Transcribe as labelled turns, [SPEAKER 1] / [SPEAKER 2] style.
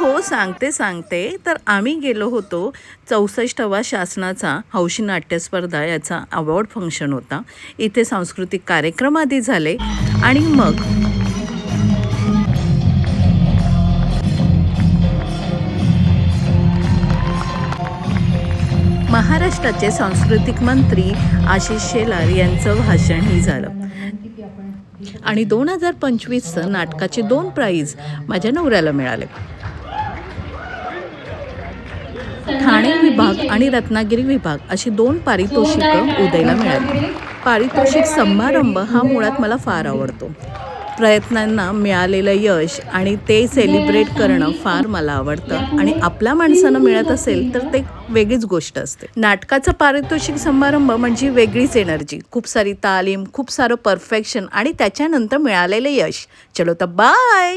[SPEAKER 1] हो सांगते तर आम्ही गेलो होतो 64वा शासनाचा हौशी नाट्य स्पर्धा याचा अवॉर्ड फंक्शन होता. इथे सांस्कृतिक कार्यक्रम आधी झाले आणि मग महाराष्ट्राचे सांस्कृतिक मंत्री आशिष शेलार यांचं भाषणही झालं. आणि 2025चं नाटकाचे 2 प्राइज माझ्या नवऱ्याला मिळाले. ठाणे विभाग आणि रत्नागिरी विभाग अशी 2 पारितोषिकं उदयला मिळाली. पारितोषिक समारंभ हा मुळात मला फार आवडतो. प्रयत्नांना मिळालेलं यश आणि ते सेलिब्रेट करणं फार मला आवडतं आणि आपल्या माणसानं मिळत असेल तर ते वेगळीच गोष्ट असते. नाटकाचं पारितोषिक समारंभ म्हणजे वेगळीच एनर्जी, खूप सारी तालीम, खूप सारं परफेक्शन आणि त्याच्यानंतर मिळालेलं यश. चलो तर बाय.